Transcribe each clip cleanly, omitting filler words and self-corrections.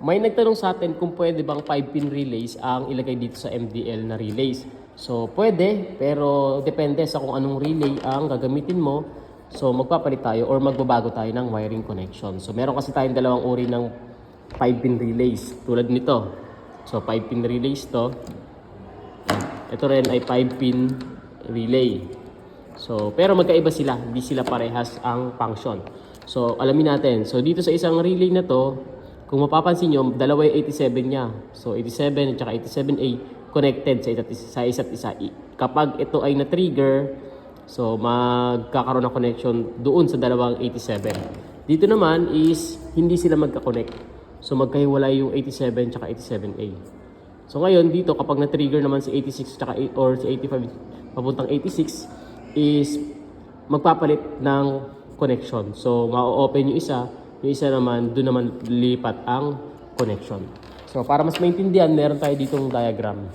May nagtanong sa atin kung pwede bang 5-pin relays ang ilagay dito sa MDL na relays. So pwede, pero depende sa kung anong relay ang gagamitin mo. So magpapalit tayo or magbabago tayo ng wiring connection. So meron kasi tayong dalawang uri ng 5-pin relays tulad nito. So 5-pin relays to. Ito rin ay 5-pin relay. So pero magkaiba sila, hindi sila parehas ang function. So alamin natin. So dito sa isang relay na to, kung mapapansin nyo, dalawa yung 87 niya. So 87 at saka 87A connected sa isa't isa. Kapag ito ay na-trigger, so magkakaroon ng connection doon sa dalawang 87. Dito naman is hindi sila magka-connect. So magkahiwalay yung 87 at saka 87A. So ngayon dito kapag na-trigger naman si 86 tsaka, or si 85 papuntang 86 is magpapalit ng connection. So ma-open yung isa naman doon naman lilipat ang connection. So para mas maintindihan, meron tayo ditong diagram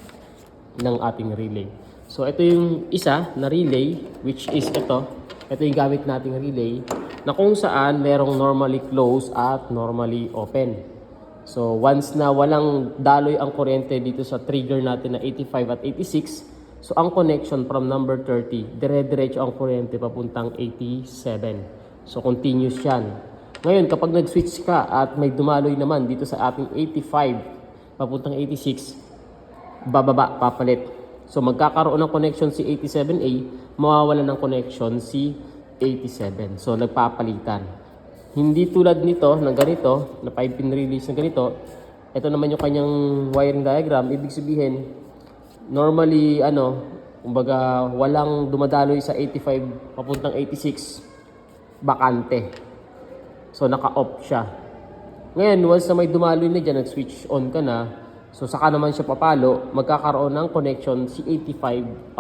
ng ating relay. So ito yung isa na relay which is ito. Ito yung gamit nating relay na kung saan merong normally closed at normally open. So once na walang daloy ang kuryente dito sa trigger natin na 85 at 86, so ang connection from number 30, dire-diretso ang kuryente papuntang 87. So continuous yan. Ngayon kapag nag-switch ka at may dumaloy naman dito sa ating 85 papuntang 86, bababa, papalit. So magkakaroon ng connection si 87A, mawawalan ng connection si 87. So nagpapalitan. Hindi tulad nito ng ganito, na 5-pin relays na ganito. Ito naman yung kanyang wiring diagram. Ibig sabihin, normally, kumbaga, walang dumadaloy sa 85 papuntang 86, bakante. So naka-off siya. Ngayon, once na may dumaloy na dyan, nag-switch on ka na, so saka naman siya papalo, magkakaroon ng connection si 87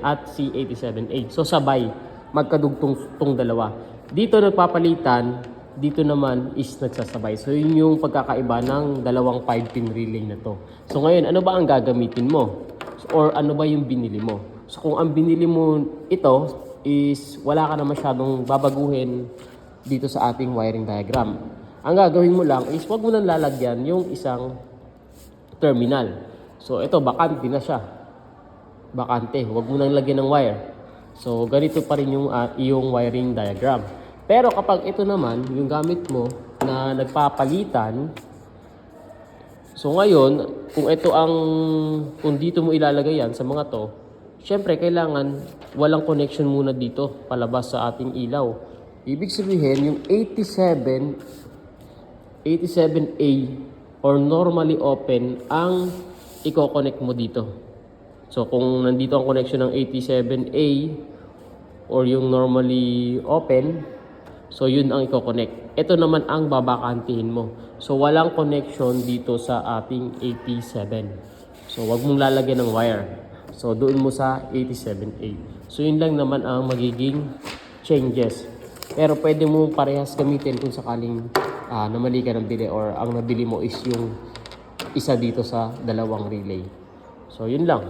at si 87A. So sabay, magkadugtong tong dalawa. Dito nagpapalitan, dito naman is nagsasabay. So yun yung pagkakaiba ng dalawang 5-pin relay na to. So ngayon, ano ba ang gagamitin mo? Or ano ba yung binili mo? So kung ang binili mo ito is wala ka na masyadong babaguhin dito sa ating wiring diagram. Ang gagawin mo lang is wag mo nang lalagyan yung isang terminal. So ito, bakante na siya. Bakante, wag mo nang lagyan ng wire. So ganito pa rin yung iyong wiring diagram. Pero kapag ito naman, yung gamit mo na nagpapalitan, so ngayon, kung dito mo ilalagay yan sa mga to, syempre kailangan walang connection muna dito palabas sa ating ilaw. Ibig sabihin, yung 87A or normally open ang i-connect mo dito. So kung nandito ang connection ng 87A or yung normally open, so yun ang i-connect. Ito naman ang babakantihin mo. So walang connection dito sa ating 87. So wag mong lalagyan ng wire. So doon mo sa 87A. So yun lang naman ang magiging changes. Pero pwede mo parehas gamitin kung sakaling namali ka ng bili or ang nabili mo is yung isa dito sa dalawang relay. So yun lang.